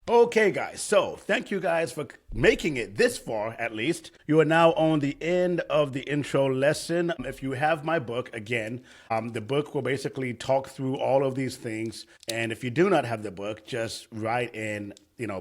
Okay, guys, so thank you guys for making it this far, at least. You are now on the end of the intro lesson. If you have my book, again, the book will basically talk through all of these things. And if you do not have the book, just write in,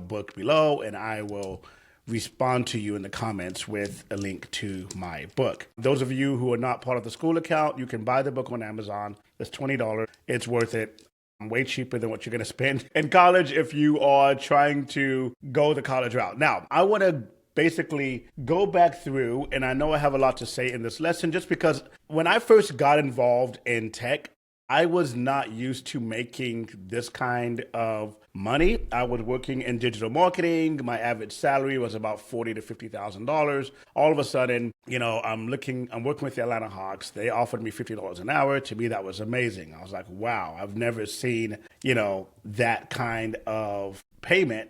book below, and I will respond to you in the comments with a link to my book. Those of you who are not part of the Skool account, you can buy the book on Amazon. It's $20. It's worth it. Way cheaper than what you're going to spend in college if you are trying to go the college route. Now, I want to basically go back through, and I know I have a lot to say in this lesson just because when I first got involved in tech, I was not used to making this kind of money. I was working in digital marketing. My average salary was about $40,000 to $50,000. All of a sudden, I'm working with the Atlanta Hawks. They offered me $50 an hour. To me, that was amazing. I was like, wow, I've never seen, that kind of payment,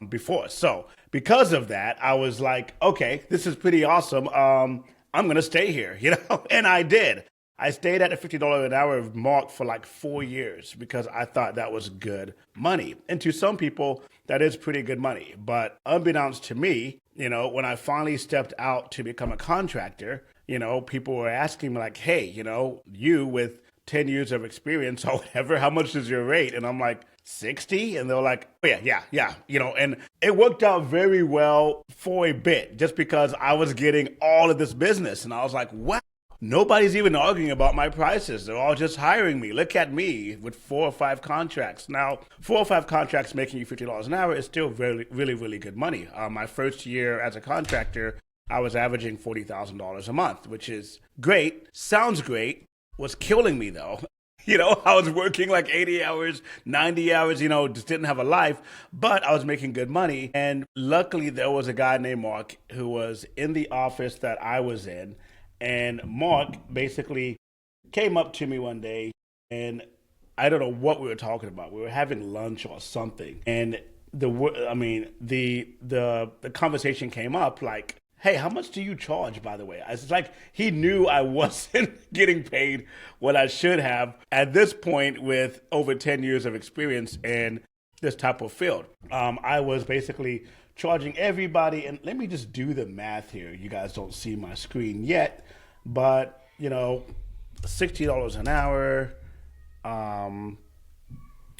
before. So because of that, I was like, okay, this is pretty awesome. I'm going to stay here, and I did. I stayed at the $50 an hour mark for like 4 years because I thought that was good money. And to some people, that is pretty good money. But unbeknownst to me, when I finally stepped out to become a contractor, people were asking me like, hey, you with 10 years of experience or whatever, how much is your rate? And I'm like, 60? And they're like, oh, yeah. And it worked out very well for a bit just because I was getting all of this business. And I was like, wow. Nobody's even arguing about my prices. They're all just hiring me. Look at me with 4 or 5 contracts. Now, 4 or 5 contracts making you $50 an hour is still really, really, really good money. My first year as a contractor, I was averaging $40,000 a month, which is great. Sounds great. Was killing me though. I was working like 80 hours, 90 hours, just didn't have a life, but I was making good money. And luckily there was a guy named Mark who was in the office that I was in. And Mark basically came up to me one day, and I don't know what we were talking about. We were having lunch or something, and the conversation came up like, "Hey, how much do you charge?" By the way, it's like he knew I wasn't getting paid what I should have at this point with over 10 years of experience in this type of field. I was basically charging everybody, and let me just do the math here. You guys don't see my screen yet, but $60 an hour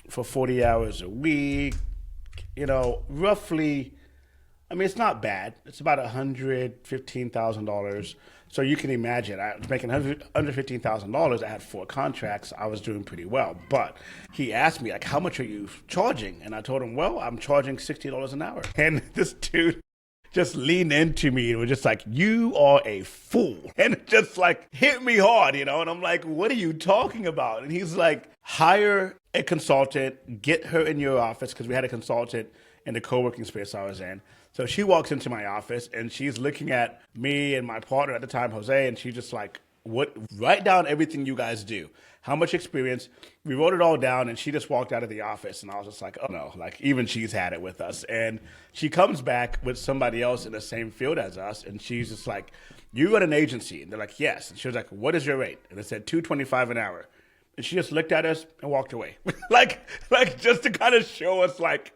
for 40 hours a week, roughly. I mean, it's not bad. It's about $115,000. So you can imagine, I was making $115,000. I had 4 contracts. I was doing pretty well. But he asked me, like, how much are you charging? And I told him, well, I'm charging $60 an hour. And this dude just leaned into me and was just like, you are a fool. And just like hit me hard, And I'm like, what are you talking about? And he's like, hire a consultant, get her in your office, because we had a consultant in the co-working space I was in. So she walks into my office and she's looking at me and my partner at the time, Jose, and she's just like, "What? Write down everything you guys do. How much experience?" We wrote it all down, and she just walked out of the office, and I was just like, "Oh no!" Like even she's had it with us, and she comes back with somebody else in the same field as us, and she's just like, "You run an agency?" And they're like, "Yes." And she was like, "What is your rate?" And I said, $225 an hour, and she just looked at us and walked away, like just to kind of show us like,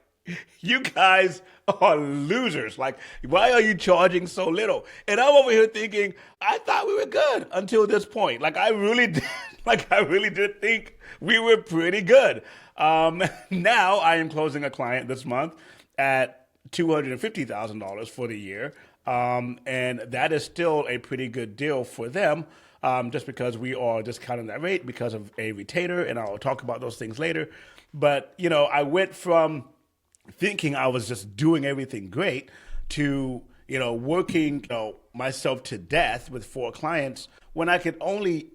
you guys are losers. Like, why are you charging so little? And I'm over here thinking, I thought we were good until this point. Like, I really did, I really did think we were pretty good. Now I am closing a client this month at $250,000 for the year. And that is still a pretty good deal for them. Just because we are discounting that rate because of a retainer, and I'll talk about those things later. But, I went from thinking I was just doing everything great to, working, myself to death with 4 clients when I could only,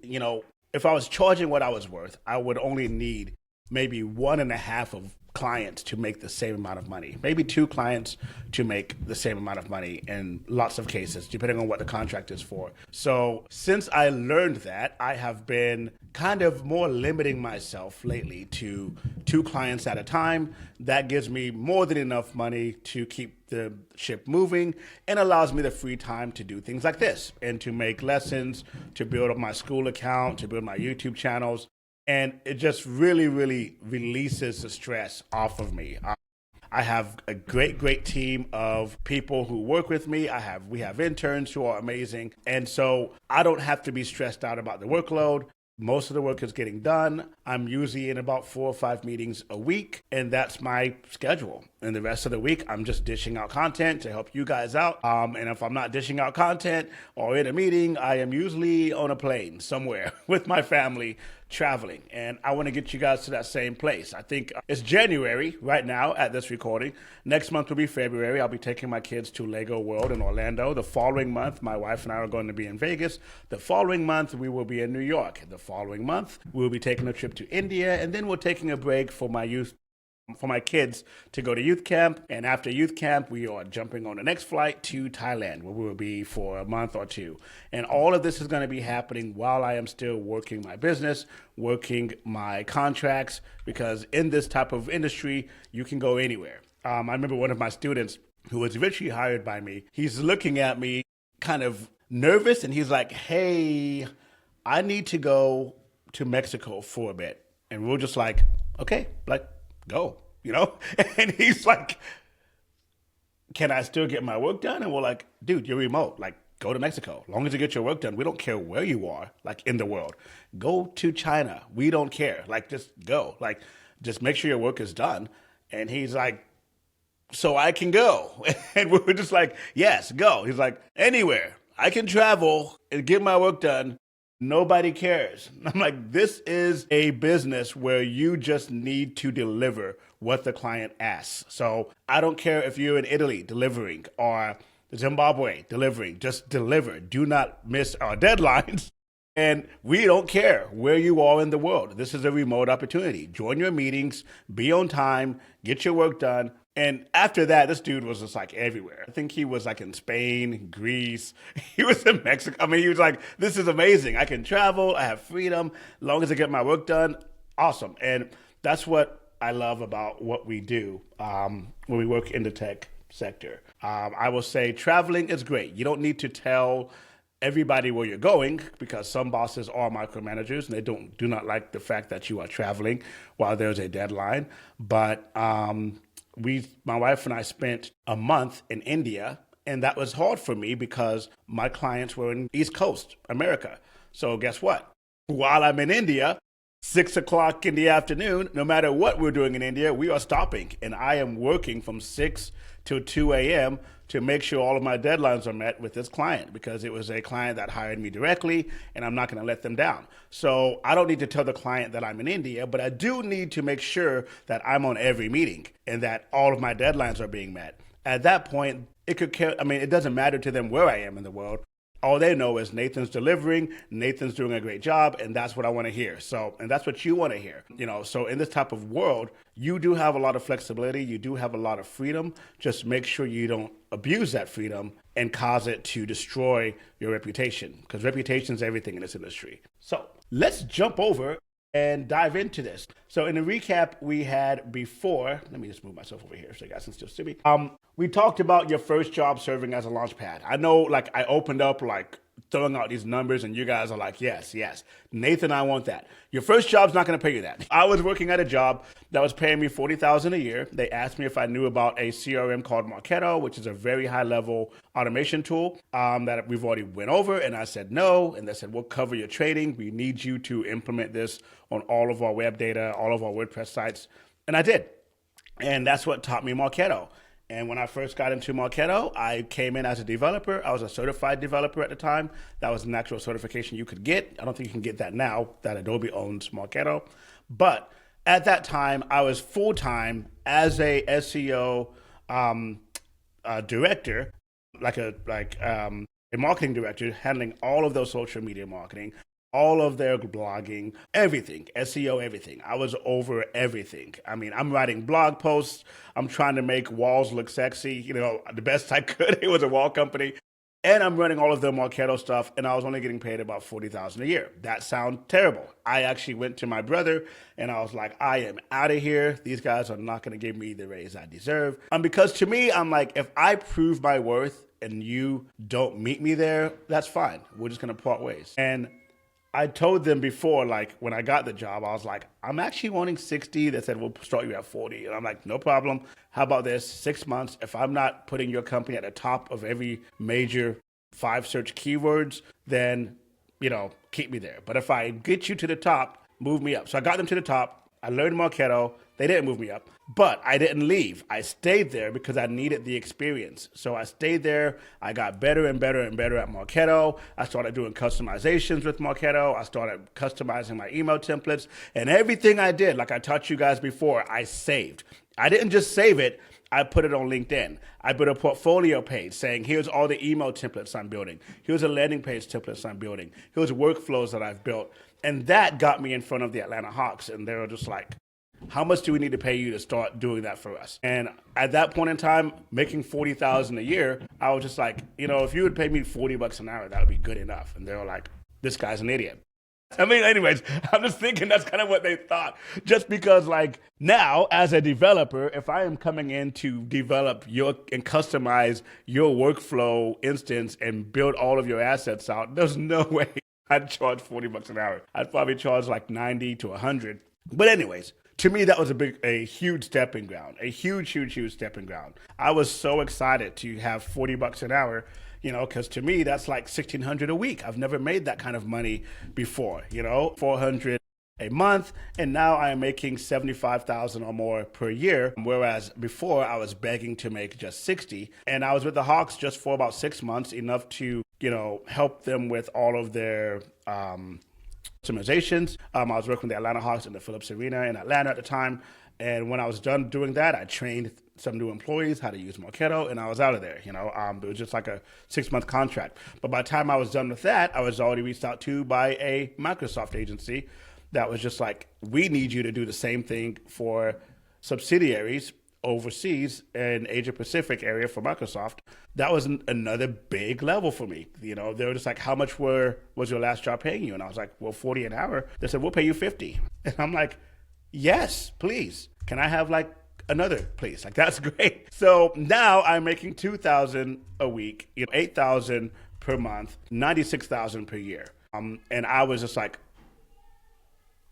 if I was charging what I was worth, I would only need maybe 1.5 of clients to make the same amount of money, maybe 2 clients to make the same amount of money in lots of cases, depending on what the contract is for. So since I learned that, I have been kind of more limiting myself lately to 2 clients at a time. That gives me more than enough money to keep the ship moving and allows me the free time to do things like this and to make lessons, to build up my Skool account, to build my YouTube channels. And it just really, really releases the stress off of me. I have a great team of people who work with me. We have interns who are amazing. And so I don't have to be stressed out about the workload. Most of the work is getting done. I'm usually in about 4 or 5 meetings a week, and that's my schedule. And the rest of the week, I'm just dishing out content to help you guys out. And if I'm not dishing out content or in a meeting, I am usually on a plane somewhere with my family traveling. And I want to get you guys to that same place. I think it's January right now at this recording. Next month will be February. I'll be taking my kids to Lego World in Orlando. The following month, my wife and I are going to be in Vegas. The following month, we will be in New York. The following month, we'll be taking a trip to India. And then we're taking a break for my kids to go to youth camp. And after youth camp, we are jumping on the next flight to Thailand, where we will be for a month or two. And all of this is going to be happening while I am still working my business, working my contracts, because in this type of industry, you can go anywhere. I remember one of my students who was eventually hired by me. He's looking at me kind of nervous, and he's like, hey, I need to go to Mexico for a bit. And we're just like, okay, like, go, you know? And he's like, can I still get my work done? And we're like, dude, you're remote. Like, go to Mexico. As long as you get your work done, we don't care where you are, like, in the world. Go to China. We don't care. Like, just go. Like, just make sure your work is done. And he's like, so I can go. And we were just like, yes, go. He's like, anywhere. I can travel and get my work done. Nobody cares. I'm like, this is a business where you just need to deliver what the client asks. So I don't care if you're in Italy delivering or Zimbabwe delivering, just deliver. Do not miss our deadlines. And we don't care where you are in the world. This is a remote opportunity. Join your meetings, be on time, get your work done. And after that, this dude was just like everywhere. I think he was like in Spain, Greece. He was in Mexico. I mean, he was like, this is amazing. I can travel. I have freedom. As long as I get my work done, awesome. And that's what I love about what we do when we work in the tech sector. I will say traveling is great. You don't need to tell everybody where you're going, because some bosses are micromanagers and they do not like the fact that you are traveling while there's a deadline. But my wife and I spent a month in India, and that was hard for me because my clients were in East Coast America. So guess what? While I'm in India, 6 o'clock in the afternoon, no matter what we're doing in India, we are stopping. And I am working from 6 till 2 a.m. to make sure all of my deadlines are met with this client, because it was a client that hired me directly, and I'm not going to let them down. So I don't need to tell the client that I'm in India, but I do need to make sure that I'm on every meeting and that all of my deadlines are being met. At that point, it doesn't matter to them where I am in the world. All they know is Nathan's delivering, Nathan's doing a great job, and that's what I want to hear. And that's what you want to hear. So in this type of world, you do have a lot of flexibility, you do have a lot of freedom. Just make sure you don't abuse that freedom and cause it to destroy your reputation, because reputation is everything in this industry. So let's jump over and dive into this. So in the recap we had before, let me just move myself over here so you guys can still see me. We talked about your first job serving as a launch pad. I know, like, I opened up like throwing out these numbers and you guys are like, yes, Nathan, I want that. Your first job's not going to pay you that. I was working at a job that was paying me $40,000 a year. They asked me if I knew about a CRM called Marketo, which is a very high level automation tool that we've already went over. And I said no. And they said, we'll cover your training. We need you to implement this on all of our web data, all of our WordPress sites. And I did. And that's what taught me Marketo. And when I first got into Marketo, I came in as a developer. I was a certified developer at the time. That was an actual certification you could get. I don't think you can get that now that Adobe owns Marketo. But at that time, I was full-time as a SEO director, a marketing director, handling all of those social media marketing, all of their blogging, everything, SEO, everything. I was over everything. I mean, I'm writing blog posts. I'm trying to make walls look sexy, the best I could. It was a wall company. And I'm running all of the Marketo stuff, and I was only getting paid about $40,000 a year. That sounds terrible. I actually went to my brother, and I was like, I am out of here. These guys are not going to give me the raise I deserve. Because to me, I'm like, if I prove my worth and you don't meet me there, that's fine. We're just going to part ways. And I told them before, like when I got the job, I was like, I'm actually wanting 60. They said, we'll start you at 40. And I'm like, no problem. How about this? 6 months. If I'm not putting your company at the top of every major 5 search keywords, then, keep me there. But if I get you to the top, move me up. So I got them to the top. I learned Marketo. They didn't move me up, but I didn't leave. I stayed there because I needed the experience. So I stayed there. I got better and better and better at Marketo. I started doing customizations with Marketo. I started customizing my email templates, and everything I did, like I taught you guys before, I saved. I didn't just save it. I put it on LinkedIn. I put a portfolio page saying, here's all the email templates I'm building. Here's a landing page templates I'm building. Here's workflows that I've built. And that got me in front of the Atlanta Hawks. And they were just like, how much do we need to pay you to start doing that for us? And at that point in time, making $40,000 a year, I was just like, if you would pay me $40 an hour, that would be good enough. And they were like, this guy's an idiot. I mean, anyways, I'm just thinking that's kind of what they thought. Just because, like, now as a developer, if I am coming in to develop and customize your workflow instance and build all of your assets out, there's no way I'd charge $40 an hour. I'd probably charge like 90 to 100. But anyways, to me, that was a huge stepping ground, a huge stepping ground. I was so excited to have $40 an hour, because to me, that's like $1,600 a week. I've never made that kind of money before, $400 a month. And now I am making $75,000 or more per year. Whereas before I was begging to make just 60. And I was with the Hawks just for about 6 months, enough to, help them with all of their, customizations. I was working with the Atlanta Hawks in the Phillips Arena in Atlanta at the time. And when I was done doing that, I trained some new employees how to use Marketo, and I was out of there. It was just like a 6-month contract. But by the time I was done with that, I was already reached out to by a Microsoft agency that was just like, we need you to do the same thing for subsidiaries overseas in Asia Pacific area for Microsoft. That was another big level for me. They were just like, how much was your last job paying you? And I was like, well, 40 an hour. They said, we'll pay you 50. And I'm like, yes, please. Can I have like another, please? Like, that's great. So now I'm making $2,000 a week, $8,000 per month, $96,000 per year. And I was just like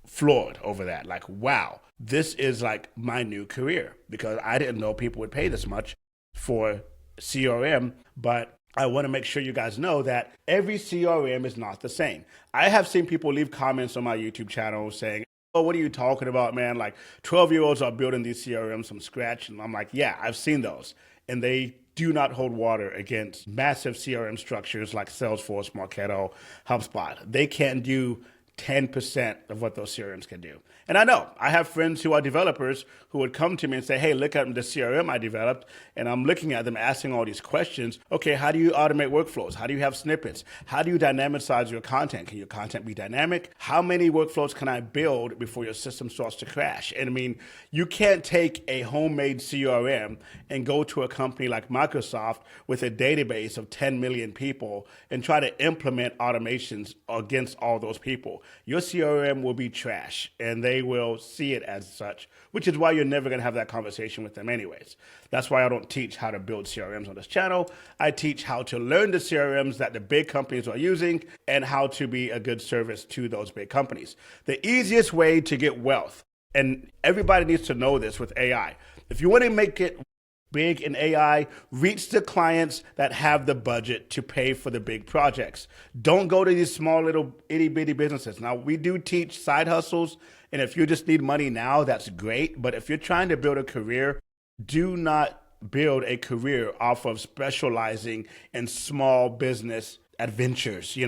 floored over that. Like, wow, this is like my new career, because I didn't know people would pay this much for CRM. But I want to make sure you guys know that every CRM is not the same. I have seen people leave comments on my YouTube channel saying, oh, what are you talking about, man? Like 12-year-olds are building these CRMs from scratch. And I'm like, yeah, I've seen those. And they do not hold water against massive CRM structures like Salesforce, Marketo, HubSpot. They can't do 10% of what those CRMs can do. And I know I have friends who are developers who would come to me and say, hey, look at the CRM I developed. And I'm looking at them asking all these questions. Okay, how do you automate workflows? How do you have snippets? How do you dynamicize your content? Can your content be dynamic? How many workflows can I build before your system starts to crash? And I mean, you can't take a homemade CRM and go to a company like Microsoft with a database of 10 million people and try to implement automations against all those people. Your CRM will be trash, and they will see it as such, which is why you're never going to have that conversation with them anyways. That's why I don't teach how to build CRMs on this channel. I teach how to learn the CRMs that the big companies are using and how to be a good service to those big companies. The easiest way to get wealth, and everybody needs to know this with AI, if you want to make it big in AI, reach the clients that have the budget to pay for the big projects. Don't go to these small little itty bitty businesses. Now, we do teach side hustles, and if you just need money now, that's great. But if you're trying to build a career, do not build a career off of specializing in small business adventures,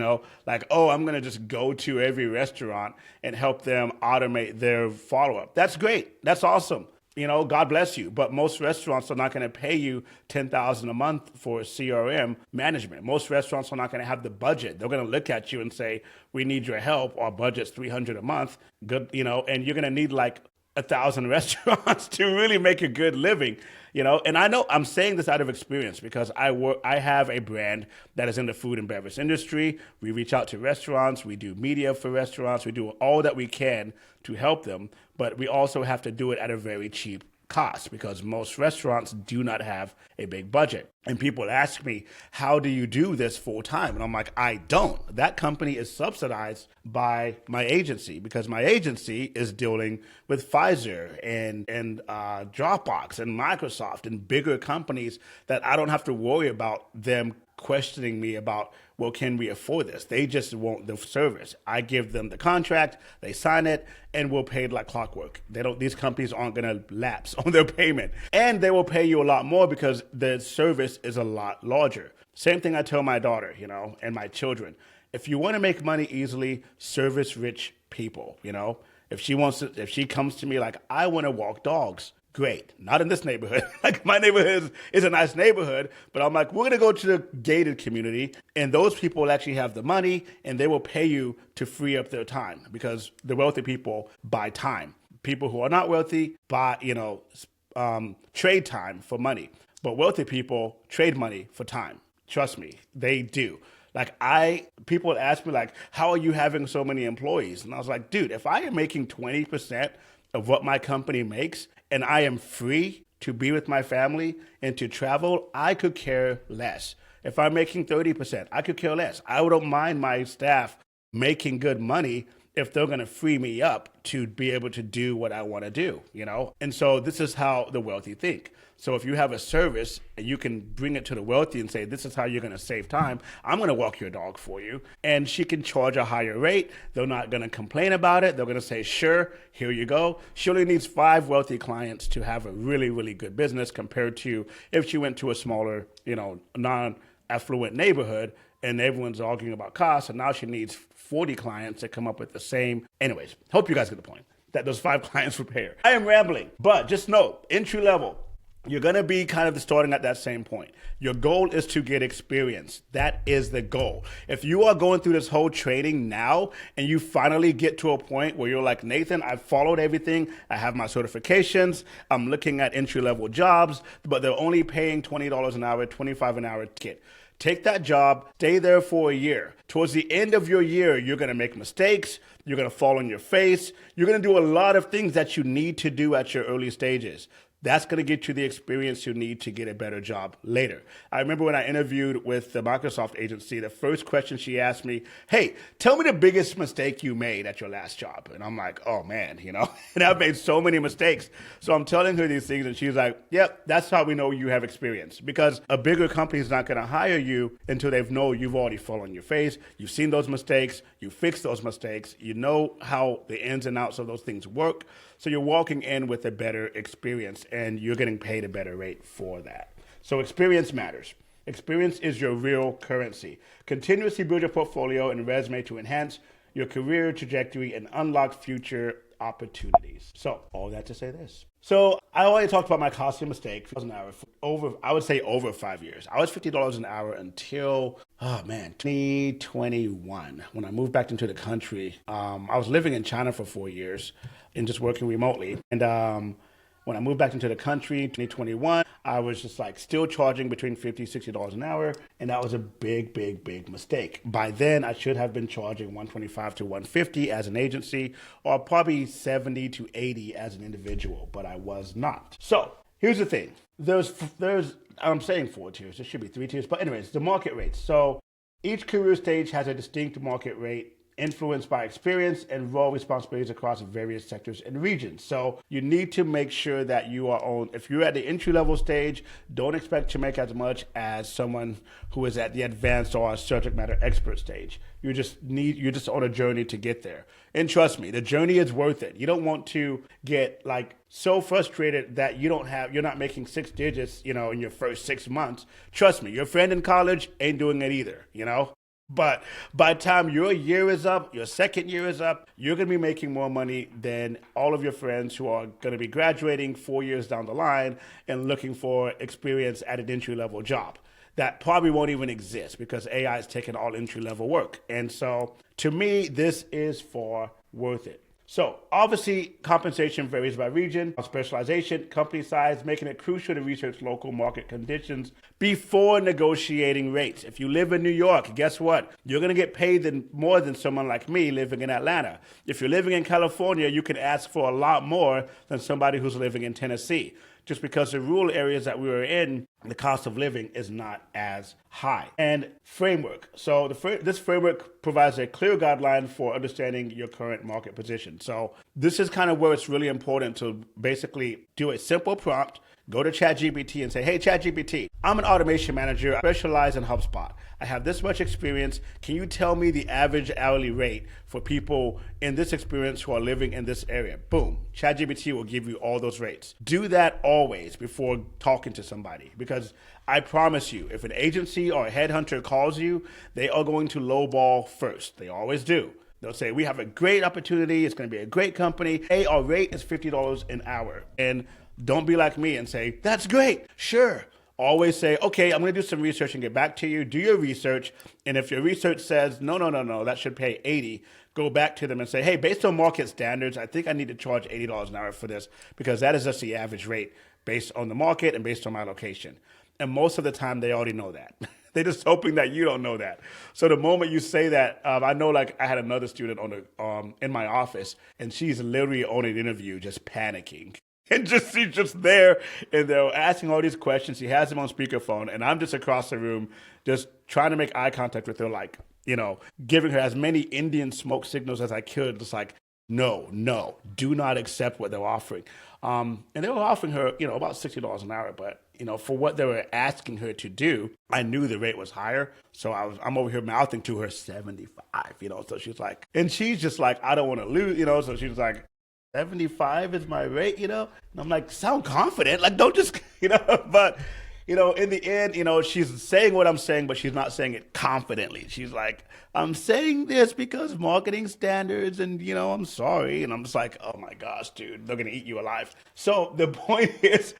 like, oh, I'm going to just go to every restaurant and help them automate their follow-up. That's great. That's awesome. God bless you. But most restaurants are not going to pay you $10,000 a month for CRM management. Most restaurants are not going to have the budget. They're going to look at you and say, we need your help. Our budget's $300 a month. Good, and you're going to need like 1,000 restaurants to really make a good living, And I know I'm saying this out of experience because I have a brand that is in the food and beverage industry. We reach out to restaurants. We do media for restaurants. We do all that we can to help them, but we also have to do it at a very cheap costs because most restaurants do not have a big budget. And people ask me, how do you do this full time? And I'm like, I don't. That company is subsidized by my agency because my agency is dealing with Pfizer and Dropbox and Microsoft and bigger companies that I don't have to worry about them questioning me about, well, can we afford this? They just want the service. I give them the contract, they sign it, and we'll pay it like clockwork. These companies aren't going to lapse on their payment. And they will pay you a lot more because the service is a lot larger. Same thing I tell my daughter, and my children. If you want to make money easily, service rich people, If she comes to me like, I want to walk dogs, great. Not in this neighborhood. Like my neighborhood is a nice neighborhood, but I'm like, we're going to go to the gated community and those people will actually have the money and they will pay you to free up their time because the wealthy people buy time. People who are not wealthy buy, trade time for money, but wealthy people trade money for time. Trust me, they do. People ask me like, how are you having so many employees? And I was like, dude, if I am making 20% of what my company makes and I am free to be with my family and to travel, I could care less. If I'm making 30%, I could care less. I don't mind my staff making good money if they're going to free me up to be able to do what I want to do, And so this is how the wealthy think. So if you have a service and you can bring it to the wealthy and say, this is how you're going to save time, I'm going to walk your dog for you. And she can charge a higher rate. They're not going to complain about it. They're going to say, sure, here you go. She only needs 5 wealthy clients to have a really, really good business compared to if she went to a smaller, non-affluent neighborhood and everyone's arguing about costs. And now she needs 40 clients to come up with the same. Anyways, hope you guys get the point that those 5 clients would pay her. I am rambling, but just know, entry level, you're going to be kind of starting at that same point. Your goal is to get experience. That is the goal. If you are going through this whole training now and you finally get to a point where you're like, Nathan, I've followed everything. I have my certifications. I'm looking at entry-level jobs, but they're only paying $20 an hour, $25 an hour ticket. Take that job, stay there for a year. Towards the end of your year, you're going to make mistakes. You're going to fall on your face. You're going to do a lot of things that you need to do at your early stages. That's going to get you the experience you need to get a better job later. I remember when I interviewed with the Microsoft agency, the first question she asked me, hey, tell me the biggest mistake you made at your last job. And I'm like, oh man, and I've made so many mistakes. So I'm telling her these things and she's like, yep, that's how we know you have experience because a bigger company is not going to hire you until they've known you've already fallen on your face. You've seen those mistakes. You fixed those mistakes. You know how the ins and outs of those things work. So you're walking in with a better experience and you're getting paid a better rate for that. So experience matters. Experience is your real currency. Continuously build your portfolio and resume to enhance your career trajectory and unlock future opportunities. So all that to say this. So I already talked about my costly mistake, $50 an hour for I would say over 5 years. I was $50 an hour until, 2021. When I moved back into the country, I was living in China for 4 years and just working remotely. And when I moved back into the country, 2021, I was just still charging between $50, $60 an hour. And that was a big, big, big mistake. By then, I should have been charging $125 to $150 as an agency, or probably $70 to $80 as an individual, but I was not. So here's the thing. I'm saying 4 tiers. There should be 3 tiers. But anyways, the market rates. So each career stage has a distinct market rate influenced by experience and role responsibilities across various sectors and regions. So you need to make sure that if you're at the entry-level stage, don't expect to make as much as someone who is at the advanced or subject matter expert stage. You're just on a journey to get there. And trust me, the journey is worth it. You don't want to get so frustrated that you're not making 6 digits, in your first 6 months. Trust me, your friend in college ain't doing it either, But by the time your year is up, your second year is up, you're going to be making more money than all of your friends who are going to be graduating 4 years down the line and looking for experience at an entry-level job. That probably won't even exist because AI is taking all entry-level work. And so to me, this is far worth it. So obviously compensation varies by region, specialization, company size, making it crucial to research local market conditions before negotiating rates. If you live in New York, guess what? You're going to get paid more than someone like me living in Atlanta. If you're living in California, you can ask for a lot more than somebody who's living in Tennessee. Just because the rural areas that we were in, the cost of living is not as high. And framework. So this framework provides a clear guideline for understanding your current market position. So this is kind of where it's really important to basically do a simple prompt, go to ChatGPT and say, hey, ChatGPT, I'm an automation manager. I specialize in HubSpot. I have this much experience. Can you tell me the average hourly rate for people in this experience who are living in this area? Boom. ChatGPT will give you all those rates. Do that always before talking to somebody, because I promise you, if an agency or a headhunter calls you, they are going to lowball first. They always do. They'll say, we have a great opportunity. It's going to be a great company. Hey, our rate is $50 an hour. And don't be like me and say, that's great. Sure. Always say, okay, I'm going to do some research and get back to you. Do your research. And if your research says, no, that should pay 80, go back to them and say, hey, based on market standards, I think I need to charge $80 an hour for this, because that is just the average rate based on the market and based on my location. And most of the time, they already know that. They're just hoping that you don't know that. So the moment you say that, I know, like, I had another student in my office, and she's literally on an interview just panicking. And she's just there, and they're asking all these questions. She has them on speakerphone, and I'm just across the room just trying to make eye contact with her, like, giving her as many Indian smoke signals as I could. Just like, no, do not accept what they're offering. And they were offering her, about $60 an hour, but, for what they were asking her to do, I knew the rate was higher. So I'm over here mouthing to her 75, so she's like, and she's just like, I don't want to lose, so she's like, 75 is my rate, and I'm like, sound confident, like, don't just, but, in the end, she's saying what I'm saying, but she's not saying it confidently. She's like, I'm saying this because of marketing standards, and, I'm sorry. And I'm just like, oh my gosh, dude, they're going to eat you alive. So the point is,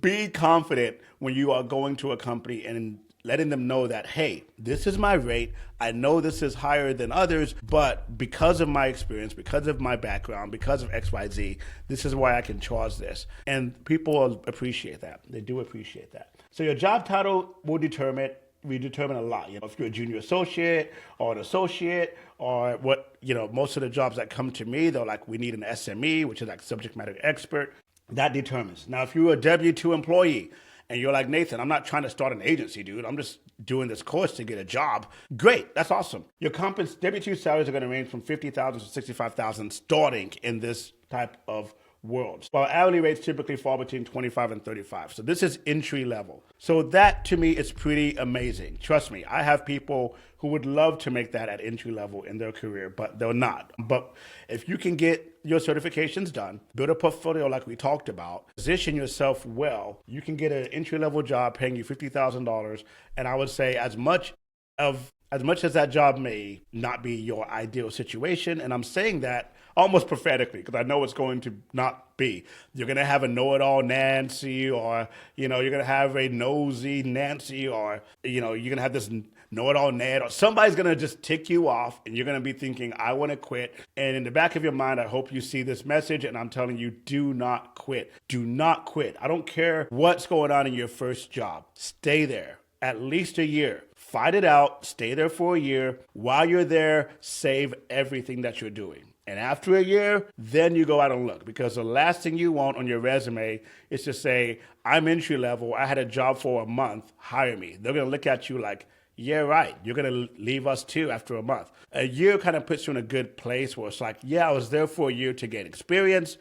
be confident when you are going to a company and letting them know that, hey, this is my rate. I know this is higher than others, but because of my experience, because of my background, because of XYZ, this is why I can charge this. And people will appreciate that. They do appreciate that. So your job title will determine a lot. If you're a junior associate or an associate, or what, most of the jobs that come to me, they're like, we need an SME, which is like subject matter expert. That determines. Now, if you're a W-2 employee, and you're like, Nathan, I'm not trying to start an agency, dude. I'm just doing this course to get a job. Great. That's awesome. Your W-2 salaries are going to range from $50,000 to $65,000 starting in this type of world. While hourly rates typically fall between 25 and 35. So this is entry level. So that to me is pretty amazing. Trust me, I have people who would love to make that at entry level in their career, but they're not. But if you can get your certifications done, build a portfolio like we talked about, position yourself well, you can get an entry level job paying you $50,000. And I would say as much as that job may not be your ideal situation, and I'm saying that almost prophetically, because I know it's going to not be. You're going to have a know-it-all Nancy, or, you're going to have a nosy Nancy, or, you're going to have this know-it-all Ned, or somebody's going to just tick you off, and you're going to be thinking, I want to quit. And in the back of your mind, I hope you see this message, and I'm telling you, do not quit. Do not quit. I don't care what's going on in your first job. Stay there at least a year. Fight it out. Stay there for a year. While you're there, save everything that you're doing. And after a year, then you go out and look, because the last thing you want on your resume is to say, I'm entry level, I had a job for a month, hire me. They're going to look at you like, yeah, right, you're going to leave us too after a month. A year kind of puts you in a good place where it's like, yeah, I was there for a year to gain experience,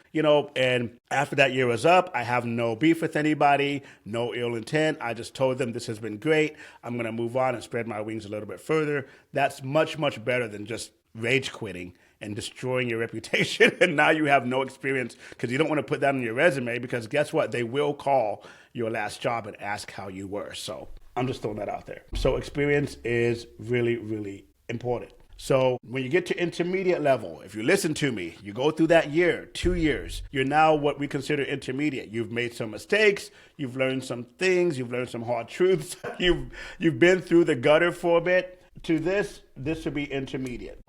and after that year was up, I have no beef with anybody, no ill intent. I just told them this has been great. I'm going to move on and spread my wings a little bit further. That's much, much better than just rage quitting and destroying your reputation. And now you have no experience, because you don't want to put that on your resume, because guess what? They will call your last job and ask how you were. So I'm just throwing that out there. So experience is really, really important. So when you get to intermediate level, if you listen to me, you go through that year, 2 years, you're now what we consider intermediate. You've made some mistakes. You've learned some things. You've learned some hard truths. You've been through the gutter for a bit. To this would be intermediate.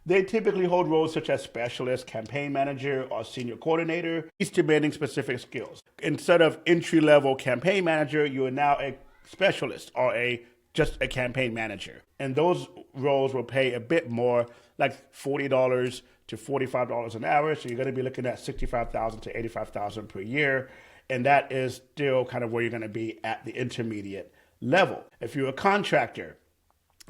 They typically hold roles such as specialist, campaign manager, or senior coordinator, each demanding specific skills. Instead of entry-level campaign manager, you are now a specialist or just a campaign manager. And those roles will pay a bit more, like $40 to $45 an hour. So you're going to be looking at $65,000 to $85,000 per year. And that is still kind of where you're going to be at the intermediate level. If you're a contractor,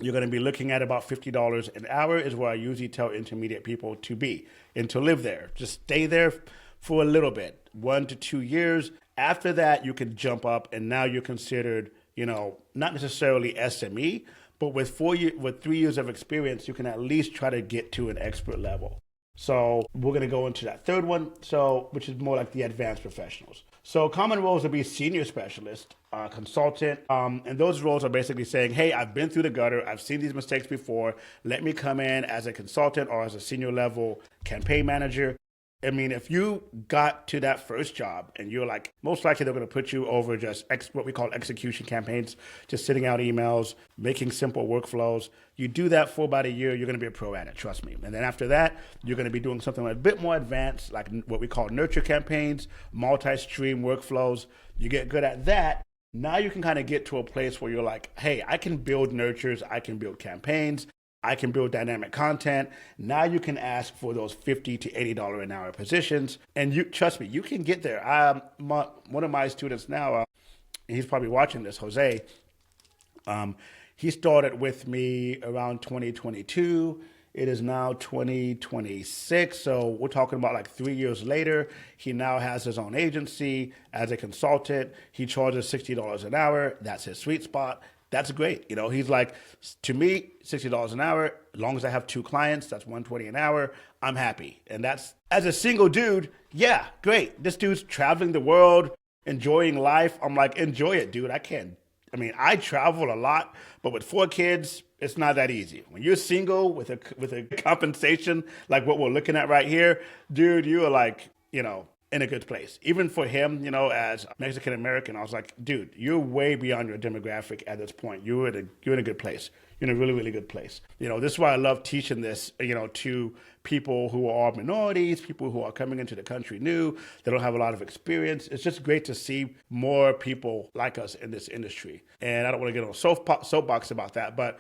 you're going to be looking at about $50 an hour is where I usually tell intermediate people to be and to live there. Just stay there for a little bit, 1 to 2 years. After that, you can jump up and now you're considered, not necessarily SME, but with 3 years of experience, you can at least try to get to an expert level. So we're going to go into that third one, which is more like the advanced professionals. So common roles would be senior specialist, consultant, and those roles are basically saying, hey, I've been through the gutter, I've seen these mistakes before, let me come in as a consultant or as a senior level campaign manager. I mean, if you got to that first job and you're like, most likely they're going to put you over just what we call execution campaigns, just sitting out emails, making simple workflows. You do that for about a year, you're going to be a pro at it, trust me. And then after that, you're going to be doing something a bit more advanced, like what we call nurture campaigns, multi-stream workflows. You get good at that. Now you can kind of get to a place where you're like, hey, I can build nurtures, I can build campaigns, I can build dynamic content. Now you can ask for those $50 to $80 an hour positions. And you trust me, you can get there. One of my students now, he's probably watching this, Jose, he started with me around 2022. It is now 2026. So we're talking about like 3 years later. He now has his own agency as a consultant. He charges $60 an hour. That's his sweet spot. That's great. He's like, to me, $60 an hour, as long as I have 2 clients, that's $120 an hour, I'm happy. And that's, as a single dude, yeah, great. This dude's traveling the world, enjoying life. I'm like, enjoy it, dude. I travel a lot, but with 4 kids, it's not that easy. When you're single with a compensation like what we're looking at right here, dude, you are like, in a good place. Even for him, as Mexican American, I was like, dude, you're way beyond your demographic at this point. You're in a good place. You're in a really, really good place. This is why I love teaching this, to people who are minorities, people who are coming into the country new, they don't have a lot of experience. It's just great to see more people like us in this industry. And I don't want to get on a soapbox about that, but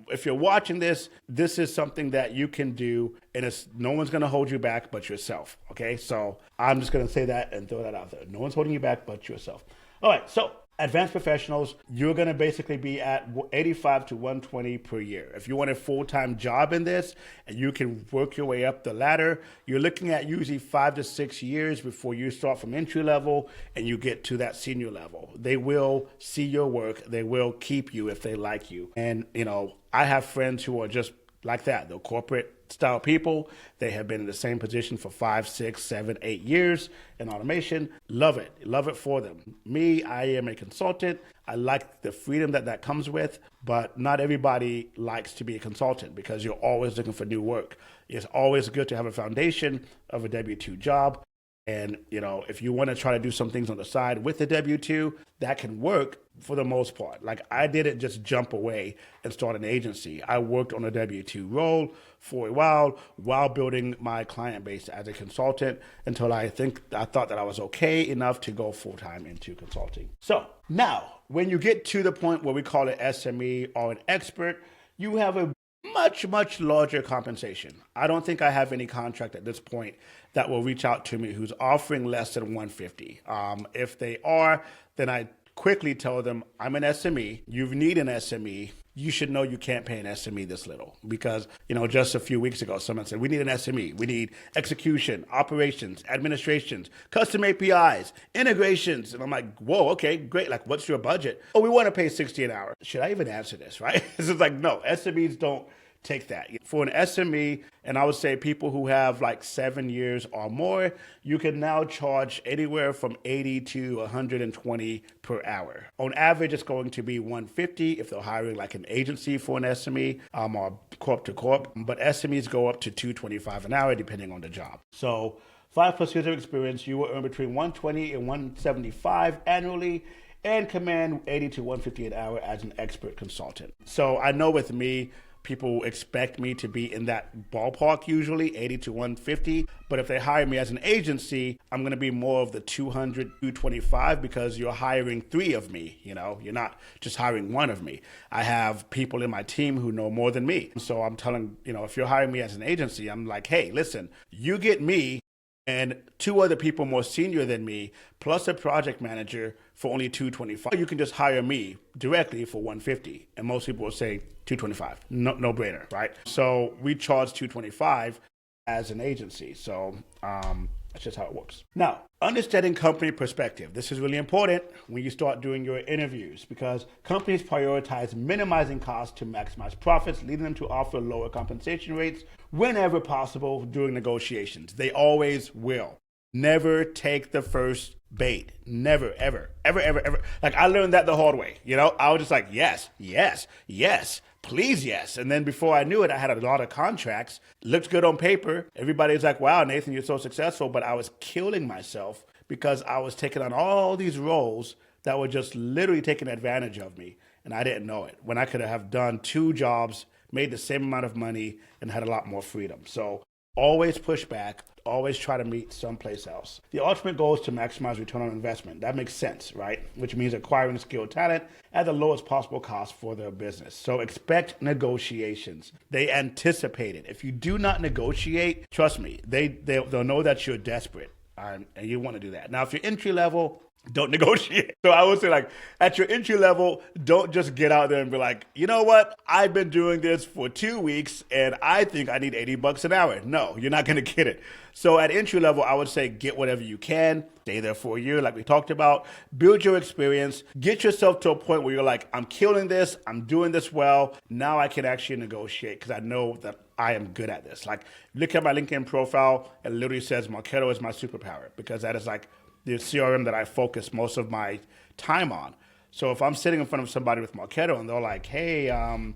if you're watching this, this is something that you can do, and no one's going to hold you back but yourself. Okay, so I'm just going to say that and throw that out there. No one's holding you back but yourself. All right, so advanced professionals, you're going to basically be at 85 to 120 per year. If you want a full-time job in this and you can work your way up the ladder, you're looking at usually 5 to 6 years before you start from entry level and you get to that senior level. They will see your work. They will keep you if they like you. And, I have friends who are just like that. They're corporate style people. They have been in the same position for 5, 6, 7, 8 years in automation. Love it for them. Me, I am a consultant. I like the freedom that comes with, but not everybody likes to be a consultant because you're always looking for new work. It's always good to have a foundation of a W-2 job. And, if you want to try to do some things on the side with the W-2, that can work for the most part. Like, I didn't just jump away and start an agency. I worked on a W-2 role for a while building my client base as a consultant until I thought that I was okay enough to go full-time into consulting. So now, when you get to the point where we call it SME or an expert, you have a much, much larger compensation. I don't think I have any contract at this point that will reach out to me who's offering less than 150. If they are, then I quickly tell them, I'm an SME. You need an SME. You should know you can't pay an SME this little because, just a few weeks ago, someone said, we need an SME. We need execution, operations, administrations, custom APIs, integrations. And I'm like, whoa, okay, great. Like, what's your budget? Oh, we want to pay $60 an hour. Should I even answer this, right? It's just like, no, SMEs don't take that. For an SME, and I would say people who have like 7 years or more, you can now charge anywhere from 80 to 120 per hour. On average, it's going to be 150 if they're hiring like an agency for an SME or corp to corp, but SMEs go up to 225 an hour depending on the job. So 5+ years of experience, you will earn between 120 and 175 annually and command 80 to 150 an hour as an expert consultant. So I know with me, People expect me to be in that ballpark usually, 80 to 150. But if they hire me as an agency, I'm going to be more of the 200, 225 because you're hiring three of me. You're not just hiring one of me. I have people in my team who know more than me. So I'm telling, if you're hiring me as an agency, I'm like, hey, listen, you get me and two other people more senior than me, plus a project manager for only 225. You can just hire me directly for 150. And most people will say 225. No brainer, right? So we charge 225 as an agency. So that's just how it works. Now, understanding company perspective. This is really important when you start doing your interviews because companies prioritize minimizing costs to maximize profits, leading them to offer lower compensation rates whenever possible during negotiations. They always will. Never take the first bait. Never, ever, ever, ever, ever. Like I learned that the hard way. I was just like, yes, please, yes. And then before I knew it, I had a lot of contracts. Looked good on paper. Everybody's like, wow, Nathan, you're so successful. But I was killing myself because I was taking on all these roles that were just literally taking advantage of me. And I didn't know it. When I could have done two jobs, made the same amount of money, and had a lot more freedom. So always push back. Always try to meet someplace else. The ultimate goal is to maximize return on investment. That makes sense, right? Which means acquiring skilled talent at the lowest possible cost for their business. So expect negotiations. They anticipate it. If you do not negotiate, trust me, they'll know that you're desperate, and you want to do that. Now, if you're entry level, don't negotiate. So I would say at your entry level, don't just get out there and be like, you know what? I've been doing this for 2 weeks and I think I need $80 an hour. No, you're not going to get it. So at entry level, I would say get whatever you can, stay there for a year like we talked about, build your experience, get yourself to a point where you're like, I'm killing this, I'm doing this well. Now I can actually negotiate because I know that I am good at this. Like look at my LinkedIn profile, it literally says Marketo is my superpower because that is like the CRM that I focus most of my time on. So if I'm sitting in front of somebody with Marketo and they're like, hey,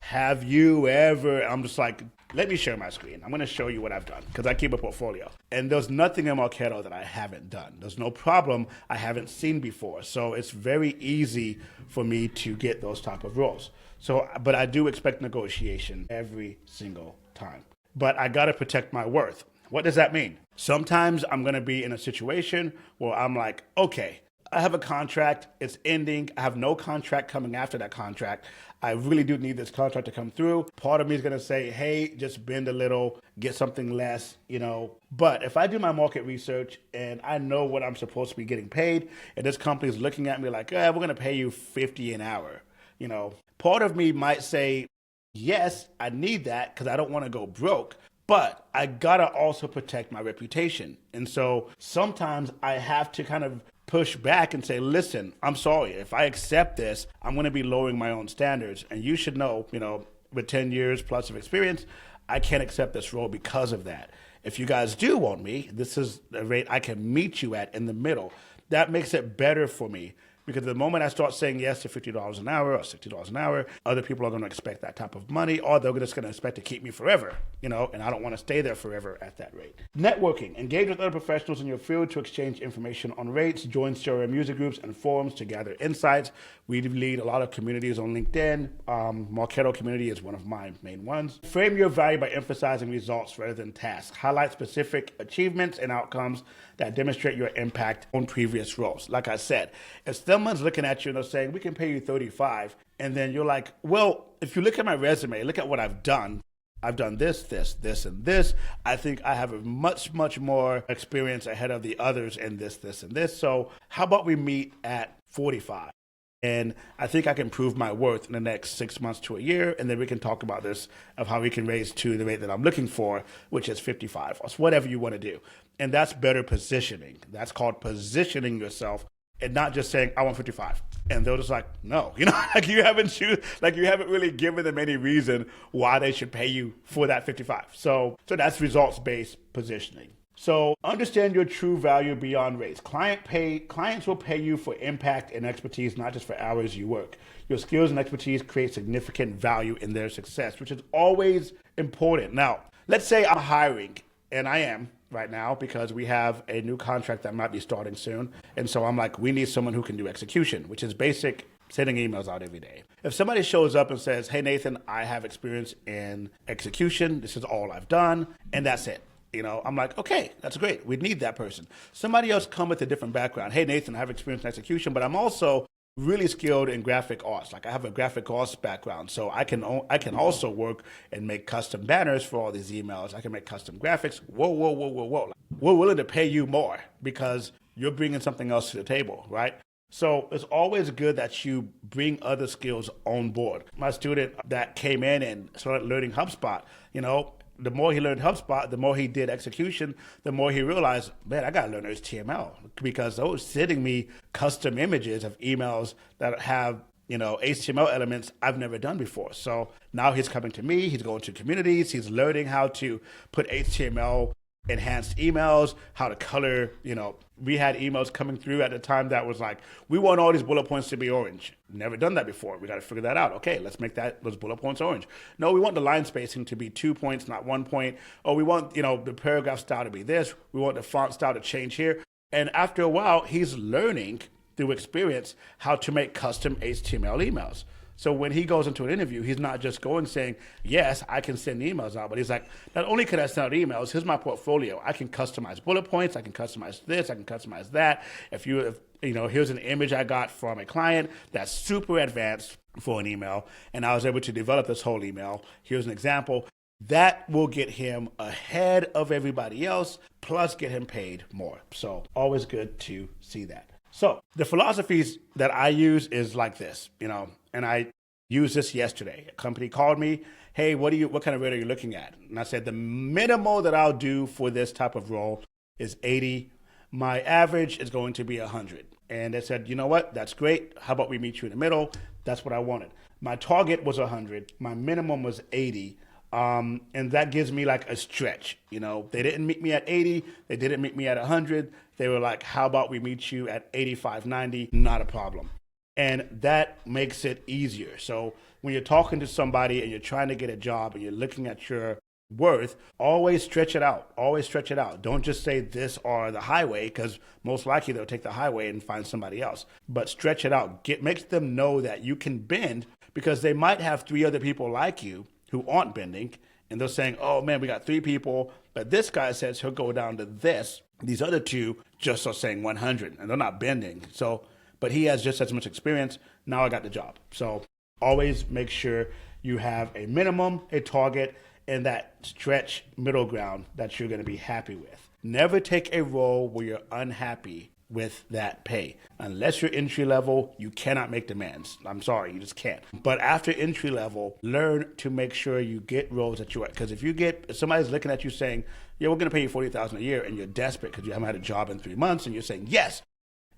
have you ever, I'm just like, let me share my screen. I'm going to show you what I've done because I keep a portfolio. And there's nothing in Marketo that I haven't done. There's no problem I haven't seen before. So it's very easy for me to get those type of roles. So, but I do expect negotiation every single time. But I got to protect my worth. What does that mean? Sometimes I'm going to be in a situation where I'm like, okay, I have a contract, it's ending, I have no contract coming after that contract. I really do need this contract to come through. Part of me is going to say, hey, just bend a little, get something less, But if I do my market research and I know what I'm supposed to be getting paid, and this company is looking at me like, we're going to pay you $50 an hour, part of me might say, yes, I need that because I don't want to go broke. But I gotta also protect my reputation. And so sometimes I have to kind of push back and say, listen, I'm sorry. If I accept this, I'm gonna be lowering my own standards. And you should know, with 10 years plus of experience, I can't accept this role because of that. If you guys do want me, this is a rate I can meet you at in the middle. That makes it better for me. Because the moment I start saying yes to $50 an hour or $60 an hour, other people are going to expect that type of money, or they're just going to expect to keep me forever, and I don't want to stay there forever at that rate. Networking. Engage with other professionals in your field to exchange information on rates, join CRM user groups and forums to gather insights. We lead a lot of communities on LinkedIn. Marketo community is one of my main ones. Frame your value by emphasizing results rather than tasks. Highlight specific achievements and outcomes that demonstrate your impact on previous roles. Like I said, if someone's looking at you and they're saying, we can pay you 35, and then you're like, well, if you look at my resume, look at what I've done. I've done this, and this. I think I have a much, much more experience ahead of the others in this, and this. So how about we meet at 45? And I think I can prove my worth in the next 6 months to a year. And then we can talk about this of how we can raise to the rate that I'm looking for, which is 55 or whatever you want to do. And that's better positioning. That's called positioning yourself and not just saying, I want 55. And they're just like, no, you haven't really given them any reason why they should pay you for that 55. So that's results-based positioning. So understand your true value beyond rates. Clients will pay you for impact and expertise, not just for hours you work. Your skills and expertise create significant value in their success, which is always important. Now, let's say I'm hiring, and I am right now because we have a new contract that might be starting soon. And so I'm like, we need someone who can do execution, which is basic sending emails out every day. If somebody shows up and says, hey, Nathan, I have experience in execution. This is all I've done. And that's it. I'm like, okay, that's great. We need that person. Somebody else come with a different background. Hey, Nathan, I have experience in execution, but I'm also really skilled in graphic arts. Like I have a graphic arts background, so I can also work and make custom banners for all these emails. I can make custom graphics. Whoa, whoa, whoa, whoa, whoa. We're willing to pay you more because you're bringing something else to the table, right? So it's always good that you bring other skills on board. My student that came in and started learning HubSpot, the more he learned HubSpot, the more he did execution, the more he realized, man, I got to learn HTML because those sending me custom images of emails that have, HTML elements I've never done before. So now he's coming to me, he's going to communities, he's learning how to put HTML enhanced emails, how to color, we had emails coming through at the time that was like, we want all these bullet points to be orange. Never done that before. We got to figure that out. Okay, let's make those bullet points orange. No, we want the line spacing to be 2 points, not 1 point. Oh, we want, the paragraph style to be this. We want the font style to change here. And after a while, he's learning through experience how to make custom HTML emails. So when he goes into an interview, he's not just going saying, yes, I can send emails out, but he's like, not only can I send out emails, here's my portfolio. I can customize bullet points. I can customize this. I can customize that. Here's an image I got from a client that's super advanced for an email, and I was able to develop this whole email. Here's an example. That will get him ahead of everybody else, plus get him paid more. So always good to see that. So the philosophies that I use is like this, and I used this yesterday. A company called me, hey, what kind of rate are you looking at? And I said, the minimal that I'll do for this type of role is 80. My average is going to be 100. And they said, you know what? That's great. How about we meet you in the middle? That's what I wanted. My target was 100. My minimum was 80. And that gives me like a stretch. They didn't meet me at 80. They didn't meet me at 100. They were like, how about we meet you at 85, 90? Not a problem. And that makes it easier. So when you're talking to somebody and you're trying to get a job and you're looking at your worth, always stretch it out. Always stretch it out. Don't just say this or the highway, because most likely they'll take the highway and find somebody else. But stretch it out. Makes them know that you can bend, because they might have 3 other people like you who aren't bending, and they're saying, oh man, we got 3 people, but this guy says he'll go down to this. These other 2 just are saying 100, and they're not bending. But he has just as much experience. Now I got the job. So always make sure you have a minimum, a target, and that stretch middle ground that you're going to be happy with. Never take a role where you're unhappy with that pay. Unless you're entry level, you cannot make demands. I'm sorry, you just can't. But after entry level, learn to make sure you get roles that you, because if somebody's looking at you saying, yeah, we're going to pay you $40,000 a year, and you're desperate because you haven't had a job in 3 months, and you're saying yes,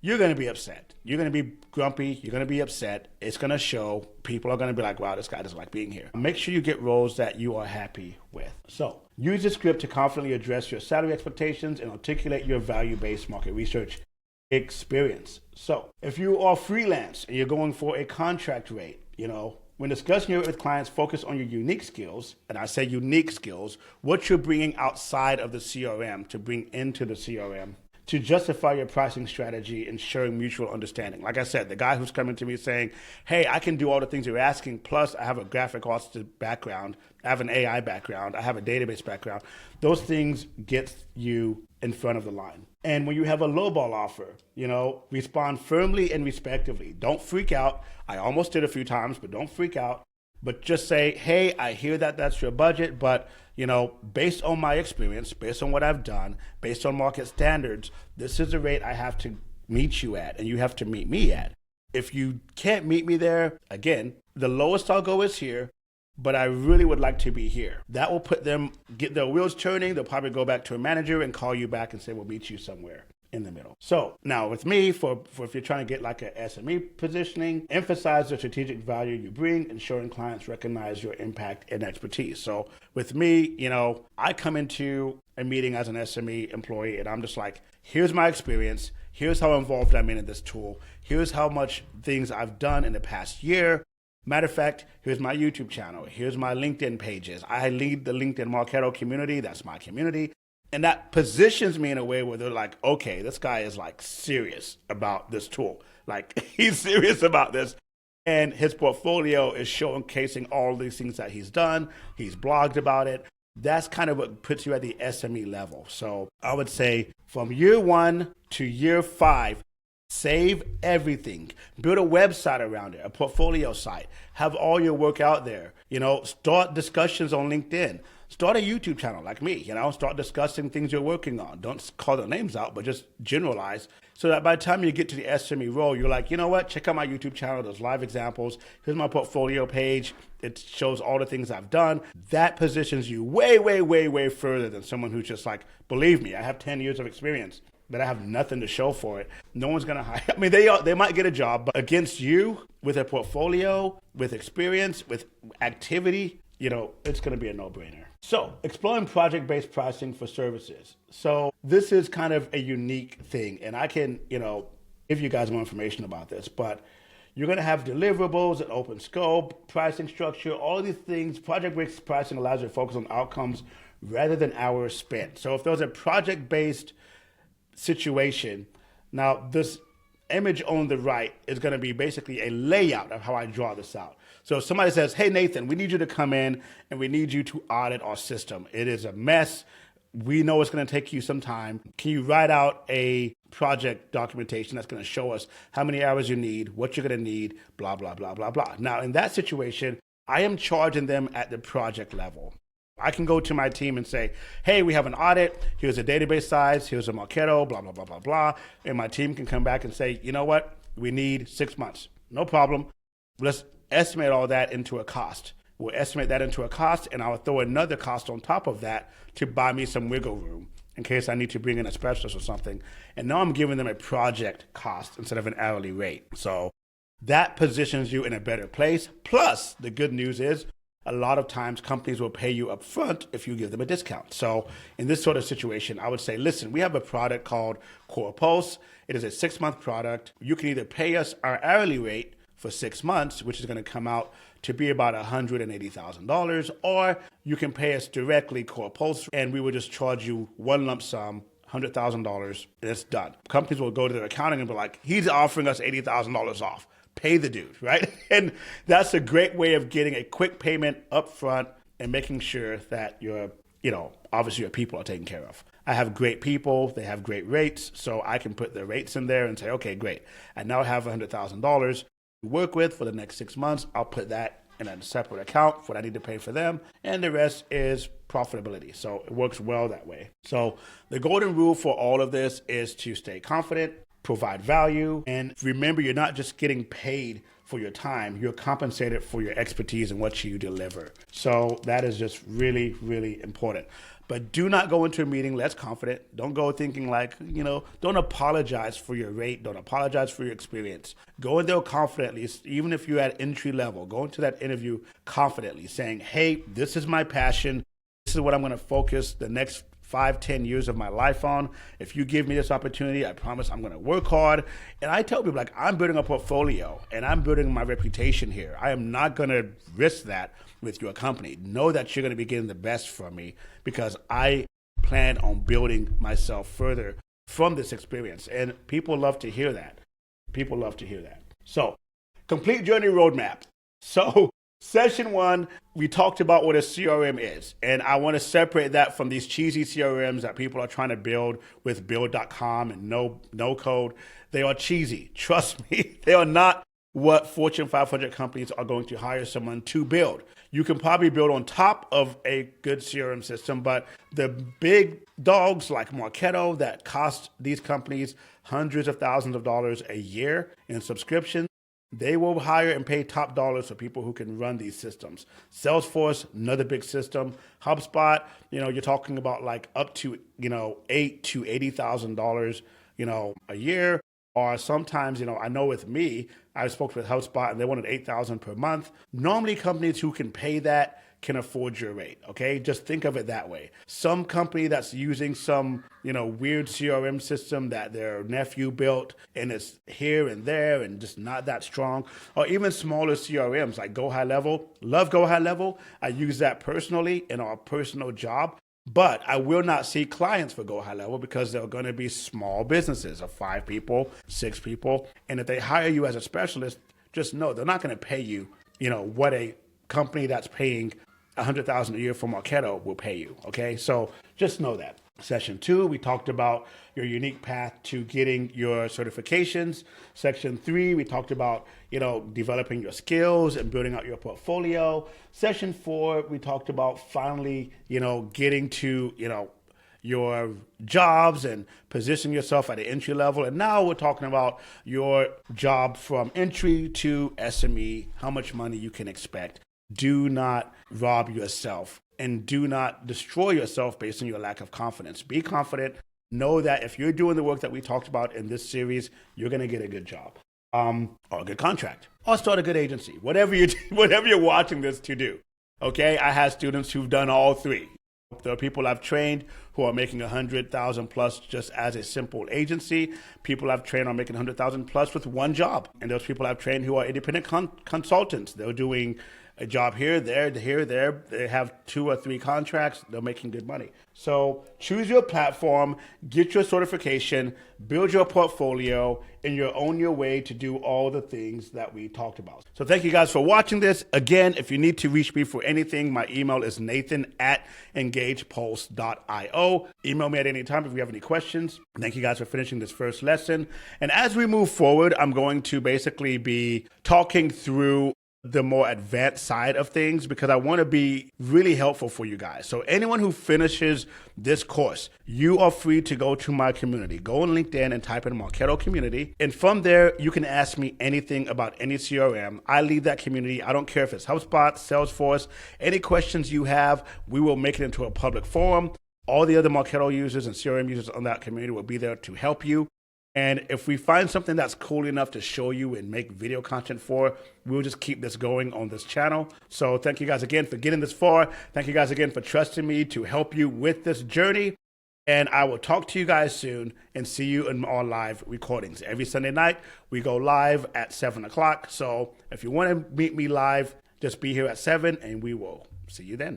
you're going to be upset. You're going to be grumpy. You're going to be upset. It's going to show. People are going to be like, wow, this guy doesn't like being here. Make sure you get roles that you are happy with. So use the script to confidently address your salary expectations and articulate your value-based market research experience. So if you are freelance and you're going for a contract rate, when discussing your with clients, focus on your unique skills. And I say unique skills, what you're bringing outside of the CRM to bring into the CRM to justify your pricing strategy, ensuring mutual understanding. Like I said, the guy who's coming to me saying, hey, I can do all the things you're asking, plus I have a graphic arts background, I have an AI background, I have a database background. Those things get you in front of the line. And when you have a lowball offer, respond firmly and respectively. Don't freak out. I almost did a few times, but don't freak out. But just say, hey, I hear that that's your budget, but based on my experience, based on what I've done, based on market standards, this is the rate I have to meet you at, and you have to meet me at. If you can't meet me there, again, the lowest I'll go is here, but I really would like to be here. That will get their wheels turning. They'll probably go back to a manager and call you back and say, we'll meet you somewhere in the middle. So now with me, for if you're trying to get like a SME positioning, emphasize the strategic value you bring, ensuring clients recognize your impact and expertise. So with me, I come into a meeting as an SME employee and I'm just like, here's my experience. Here's how involved I'm in this tool. Here's how much things I've done in the past year. Matter of fact, here's my YouTube channel. Here's my LinkedIn pages. I lead the LinkedIn Marketo community. That's my community. And that positions me in a way where they're like, okay, this guy is like serious about this tool. Like he's serious about this. And his portfolio is showcasing all these things that he's done. He's blogged about it. That's kind of what puts you at the SME level. So I would say from year 1 to year 5, save everything. Build a website around it, a portfolio site. Have all your work out there. Start discussions on LinkedIn. Start a YouTube channel like me, start discussing things you're working on. Don't call the names out, but just generalize so that by the time you get to the SME role, you're like, you know what? Check out my YouTube channel. There's live examples. Here's my portfolio page. It shows all the things I've done. That positions you way, way, way, way further than someone who's just like, believe me, I have 10 years of experience, but I have nothing to show for it. No one's going to hire. I mean, they might get a job, but against you with a portfolio, with experience, with activity, it's going to be a no-brainer. So, exploring project-based pricing for services. So, this is kind of a unique thing, and I can, give you guys more information about this, but you're going to have deliverables, an open scope, pricing structure, all of these things. Project-based pricing allows you to focus on outcomes rather than hours spent. So, if there's a project-based situation, now this image on the right is going to be basically a layout of how I draw this out. So if somebody says, hey, Nathan, we need you to come in and we need you to audit our system. It is a mess. We know it's going to take you some time. Can you write out a project documentation that's going to show us how many hours you need, what you're going to need, blah, blah, blah, blah, blah. Now, in that situation, I am charging them at the project level. I can go to my team and say, hey, we have an audit. Here's a database size. Here's a Marketo, blah, blah, blah, blah, blah. And my team can come back and say, you know what? We need 6 months. No problem. Let's estimate all that into a cost. We'll estimate that into a cost, and I'll throw another cost on top of that to buy me some wiggle room in case I need to bring in a specialist or something. And now I'm giving them a project cost instead of an hourly rate. So that positions you in a better place. Plus, the good news is a lot of times companies will pay you up front if you give them a discount. So in this sort of situation, I would say, listen, we have a product called Core Pulse. It is a 6-month product. You can either pay us our hourly rate for 6 months, which is going to come out to be about $180,000, or you can pay us directly Core Pulse, and we will just charge you one lump sum, $100,000, and it's done. Companies will go to their accounting and be like, he's offering us $80,000 off. Pay the dude, right? And that's a great way of getting a quick payment up front and making sure that obviously your people are taken care of. I have great people, they have great rates, so I can put the rates in there and say, okay, great. I now have $100,000 to work with for the next 6 months. I'll put that in a separate account for what I need to pay for them, and the rest is profitability. So it works well that way. So the golden rule for all of this is to stay confident, provide value, and remember, you're not just getting paid for your time, you're compensated for your expertise and what you deliver. So that is just really, really important. But do not go into a meeting less confident. Don't go thinking like, don't apologize for your rate. Don't apologize for your experience. Go in there confidently, even if you're at entry level. Go into that interview confidently, saying, hey, this is my passion. This is what I'm going to focus the next 5-10 years of my life on. If you give me this opportunity, I promise I'm going to work hard. And I tell people, I'm building a portfolio and I'm building my reputation here. I am not going to risk that with your company. Know that you're going to be getting the best from me because I plan on building myself further from this experience. And people love to hear that. People love to hear that. So, complete journey roadmap. So, Session 1, we talked about what a CRM is, and I want to separate that from these cheesy CRMs that people are trying to build with build.com and no code. They are cheesy. Trust me. They are not what Fortune 500 companies are going to hire someone to build. You can probably build on top of a good CRM system, but the big dogs like Marketo that cost these companies hundreds of thousands of dollars a year in subscriptions, they will hire and pay top dollars for people who can run these systems. Salesforce, another big system. HubSpot, you're talking about like up to, $8,000 to $80,000, a year. Or sometimes, I know with me, I spoke with HubSpot and they wanted $8,000 per month. Normally companies who can pay that can afford your rate, okay? Just think of it that way. Some company that's using some, weird CRM system that their nephew built and it's here and there and just not that strong, or even smaller CRMs like Go High Level. Love Go High Level. I use that personally in our personal job, but I will not see clients for Go High Level because they're going to be small businesses of 5 people, 6 people. And if they hire you as a specialist, just know they're not going to pay you, what a company that's paying $100,000 a year for Marketo will pay you. Okay, so just know that. Session 2, we talked about your unique path to getting your certifications. Section 3, we talked about, developing your skills and building out your portfolio. Session 4, we talked about finally, getting to, your jobs and position yourself at the entry level. And now we're talking about your job from entry to SME, how much money you can expect. Do not rob yourself and do not destroy yourself based on your lack of confidence. Be confident. Know that if you're doing the work that we talked about in this series, you're going to get a good job, or a good contract, or start a good agency, whatever you're watching this to do. Okay, I have students who've done all three. There are people I've trained who are making 100,000 plus just as a simple agency. People I've trained are making 100,000 plus with one job. And those people I've trained who are independent consultants. They're doing a job here, there. They have 2 or 3 contracts. They're making good money. So choose your platform, get your certification, build your portfolio, and you're on your way to do all the things that we talked about. So thank you guys for watching this. Again, if you need to reach me for anything, my email is nathan@engagepulse.io. Email me at any time if you have any questions. Thank you guys for finishing this first lesson. And as we move forward, I'm going to basically be talking through the more advanced side of things because I want to be really helpful for you guys. So anyone who finishes this course, you are free to go to my community. Go on LinkedIn and type in Marketo Community. And from there, you can ask me anything about any CRM. I lead that community. I don't care if it's HubSpot, Salesforce, any questions you have, we will make it into a public forum. All the other Marketo users and CRM users on that community will be there to help you. And if we find something that's cool enough to show you and make video content for, we'll just keep this going on this channel. So thank you guys again for getting this far. Thank you guys again for trusting me to help you with this journey. And I will talk to you guys soon and see you in our live recordings. Every Sunday night, we go live at 7 o'clock. So if you want to meet me live, just be here at 7 and we will see you then.